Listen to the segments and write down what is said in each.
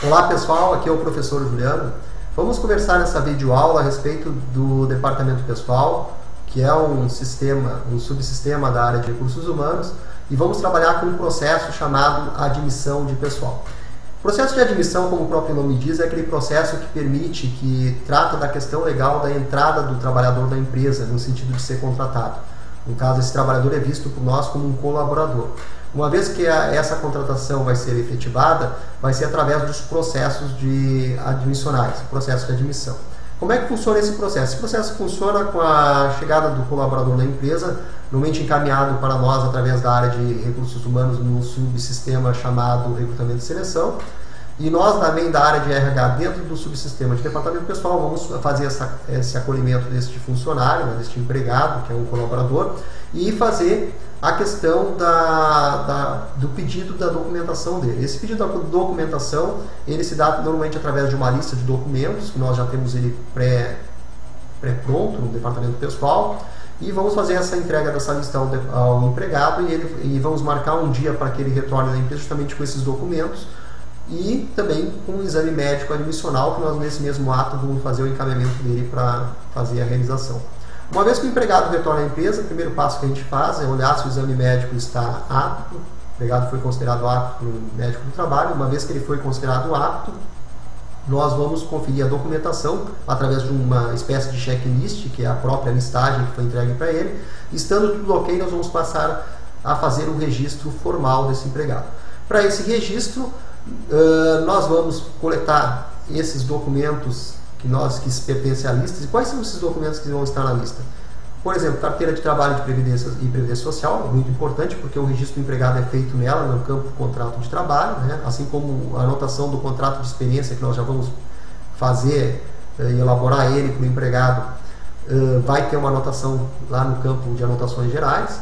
Olá pessoal, aqui é o professor Juliano. Vamos conversar nessa videoaula a respeito do departamento pessoal, que é um subsistema da área de recursos humanos, e vamos trabalhar com um processo chamado admissão de pessoal. O processo de admissão, como o próprio nome diz, é aquele processo que trata da questão legal da entrada do trabalhador da empresa, no sentido de ser contratado. No caso, esse trabalhador é visto por nós como um colaborador. Uma vez que essa contratação vai ser efetivada, vai ser através dos processos admissionais, processo de admissão. Como é que funciona esse processo? Esse processo funciona com a chegada do colaborador na empresa, normalmente encaminhado para nós através da área de recursos humanos no subsistema chamado recrutamento e seleção. E nós, também da área de RH, dentro do subsistema de departamento pessoal, vamos fazer esse acolhimento deste funcionário, deste empregado, que é um colaborador, e fazer a questão do pedido da documentação dele. Esse pedido da documentação, ele se dá normalmente através de uma lista de documentos, que nós já temos ele pré-pronto no departamento pessoal, e vamos fazer essa entrega dessa lista ao empregado e vamos marcar um dia para que ele retorne à empresa justamente com esses documentos, e também com um exame médico admissional, que nós nesse mesmo ato vamos fazer o encaminhamento dele para fazer a realização. Uma vez que o empregado retorna à empresa, o primeiro passo que a gente faz é olhar se o exame médico está apto. O empregado foi considerado apto pelo médico do trabalho. Uma vez que ele foi considerado apto, nós vamos conferir a documentação através de uma espécie de checklist, que é a própria listagem que foi entregue para ele. Estando tudo ok, nós vamos passar a fazer o registro formal desse empregado. Para esse registro, nós vamos coletar esses documentos que pertencem à lista. E quais são esses documentos que vão estar na lista? Por exemplo, carteira de trabalho de previdência e previdência social, muito importante, porque o registro do empregado é feito nela, no campo do contrato de trabalho, né? Assim como a anotação do contrato de experiência, que nós já vamos fazer e elaborar ele para o empregado, vai ter uma anotação lá no campo de anotações gerais.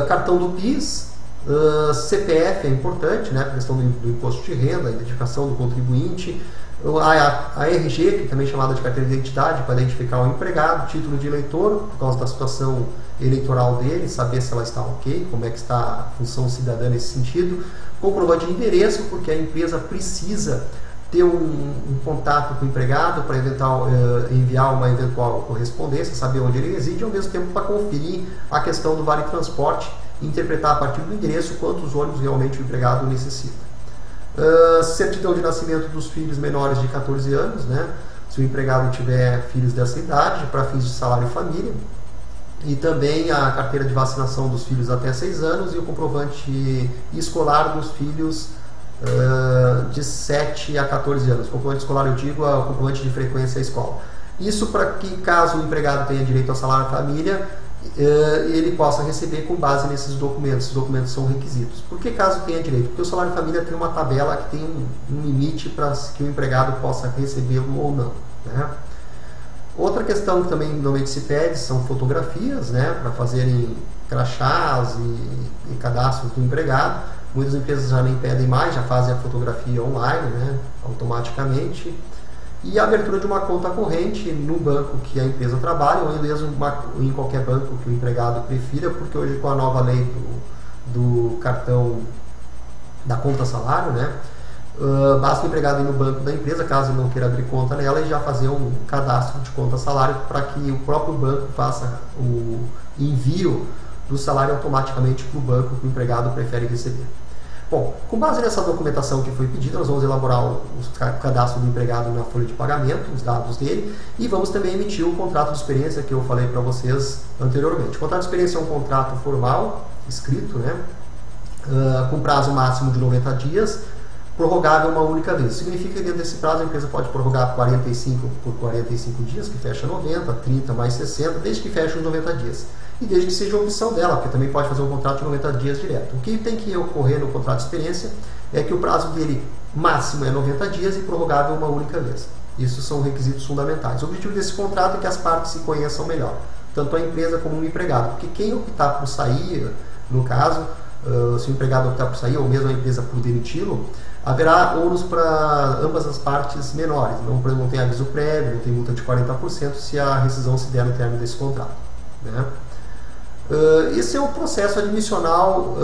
Cartão do PIS, CPF é importante, né? A questão do imposto de renda, a identificação do contribuinte, a RG, que também é chamada de carteira de identidade, para identificar o empregado, título de eleitor, por causa da situação eleitoral dele, saber se ela está ok, como é que está a função cidadã nesse sentido, comprovante de endereço, porque a empresa precisa ter um contato com o empregado para enviar uma eventual correspondência, saber onde ele reside, e ao mesmo tempo para conferir a questão do vale transporte, interpretar a partir do endereço quantos ônibus realmente o empregado necessita. Certidão de nascimento dos filhos menores de 14 anos, né? Se o empregado tiver filhos dessa idade, para fins de salário e família. E também a carteira de vacinação dos filhos até 6 anos e o comprovante escolar dos filhos de 7 a 14 anos. O comprovante escolar, eu digo, é o comprovante de frequência à escola. Isso para que, caso o empregado tenha direito ao salário e família, ele possa receber com base nesses documentos. Esses documentos são requisitos. Por que caso tenha direito? Porque o salário de família tem uma tabela que tem um limite para que o empregado possa recebê-lo ou não, né? Outra questão que também normalmente se pede são fotografias, né, para fazerem crachás e cadastros do empregado. Muitas empresas já nem pedem mais, já fazem a fotografia online, né, automaticamente. E a abertura de uma conta corrente no banco que a empresa trabalha, ou mesmo em qualquer banco que o empregado prefira, porque hoje com a nova lei do cartão da conta salário, né, basta o empregado ir no banco da empresa, caso ele não queira abrir conta nela, e já fazer um cadastro de conta salário para que o próprio banco faça o envio do salário automaticamente para o banco que o empregado prefere receber. Bom, com base nessa documentação que foi pedida, nós vamos elaborar o cadastro do empregado na folha de pagamento, os dados dele, e vamos também emitir o contrato de experiência que eu falei para vocês anteriormente. O contrato de experiência é um contrato formal, escrito, né, com prazo máximo de 90 dias, prorrogável uma única vez. Significa que dentro desse prazo a empresa pode prorrogar 45 por 45 dias, que fecha 90, 30 mais 60, desde que feche os 90 dias. E desde que seja opção dela, porque também pode fazer um contrato de 90 dias direto. O que tem que ocorrer no contrato de experiência é que o prazo dele máximo é 90 dias e prorrogável uma única vez. Isso são requisitos fundamentais. O objetivo desse contrato é que as partes se conheçam melhor, tanto a empresa como o empregado, porque quem optar por sair, no caso, se o empregado optar por sair, ou mesmo a empresa por demiti-lo, haverá ônus para ambas as partes menores. Não tem aviso prévio, não tem multa de 40% se a rescisão se der no término desse contrato, né? Esse é o processo admissional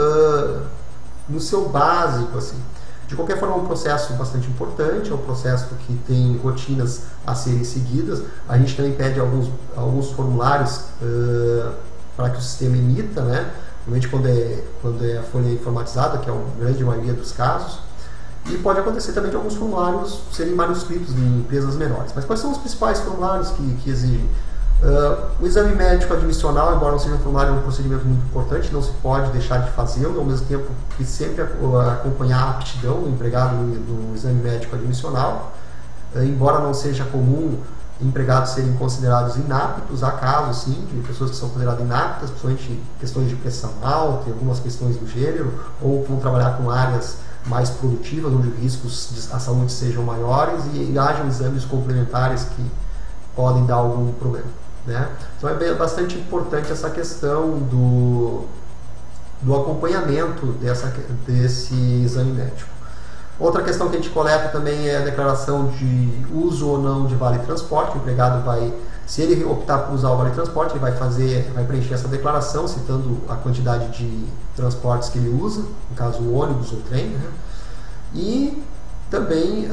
no seu básico, assim. De qualquer forma, é um processo bastante importante, é um processo que tem rotinas a serem seguidas. A gente também pede alguns formulários para que o sistema emita, né? Normalmente quando é a folha informatizada, que é a grande maioria dos casos. E pode acontecer também de alguns formulários serem manuscritos em empresas menores. Mas quais são os principais formulários que exigem? O exame médico admissional, embora não seja um formulário, é um procedimento muito importante, não se pode deixar de fazê-lo, ao mesmo tempo que sempre acompanhar a aptidão do empregado no exame médico admissional. Embora não seja comum empregados serem considerados inaptos, há casos sim de pessoas que são consideradas inaptas, principalmente questões de pressão alta e algumas questões do gênero, ou vão trabalhar com áreas mais produtivas, onde os riscos à saúde sejam maiores e hajam exames complementares que podem dar algum problema, né? Então é bastante importante essa questão do acompanhamento desse exame médico. Outra questão que a gente coleta também é a declaração de uso ou não de vale transporte. O empregado vai, se ele optar por usar o vale transporte, ele vai preencher essa declaração citando a quantidade de transportes que ele usa, no caso o ônibus ou trem, né? E também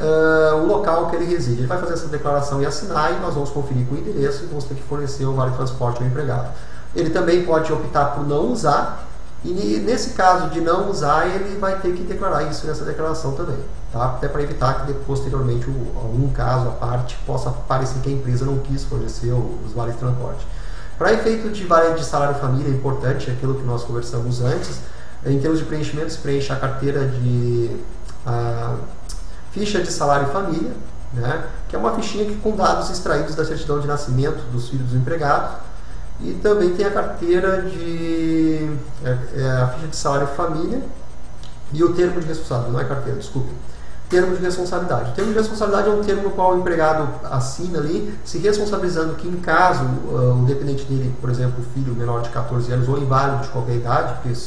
o local que ele reside. Ele vai fazer essa declaração e assinar, e nós vamos conferir com o endereço e vamos ter que fornecer o vale transporte ao empregado. Ele também pode optar por não usar, e nesse caso de não usar, ele vai ter que declarar isso nessa declaração também, tá? Até para evitar que posteriormente algum caso à parte possa parecer que a empresa não quis fornecer os vales de transporte. Para efeito de vale de salário família, é importante aquilo que nós conversamos antes. Em termos de preenchimento, se preenche a carteira a ficha de salário e família, né, que é uma fichinha com dados extraídos da certidão de nascimento dos filhos do empregado, e também tem a carteira a ficha de salário e família e o termo de responsabilidade, não é carteira, desculpe, termo de responsabilidade. O termo de responsabilidade é um termo no qual o empregado assina ali, se responsabilizando que em caso o dependente dele, por exemplo, o filho menor de 14 anos ou inválido de qualquer idade, porque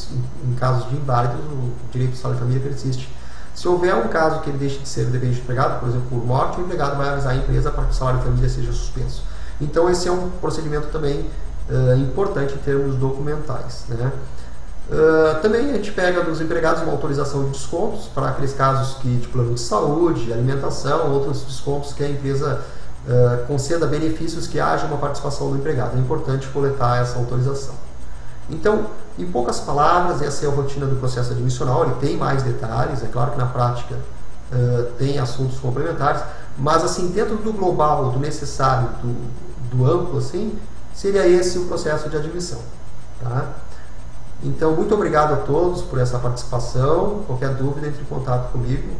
em casos de inválidos o direito de salário e família persiste. Se houver um caso que ele deixe de ser dependente do empregado, por exemplo, por morte, o empregado vai avisar a empresa para que o salário e família seja suspenso. Então esse é um procedimento também importante em termos documentais, né? Também a gente pega dos empregados uma autorização de descontos para aqueles casos de plano de saúde, alimentação, outros descontos que a empresa conceda benefícios que haja uma participação do empregado. É importante coletar essa autorização. Então, em poucas palavras, essa é a rotina do processo admissional. Ele tem mais detalhes, é claro que na prática tem assuntos complementares, mas assim, dentro do global, do necessário, do amplo, assim, seria esse o processo de admissão, tá? Então, muito obrigado a todos por essa participação. Qualquer dúvida, entre em contato comigo.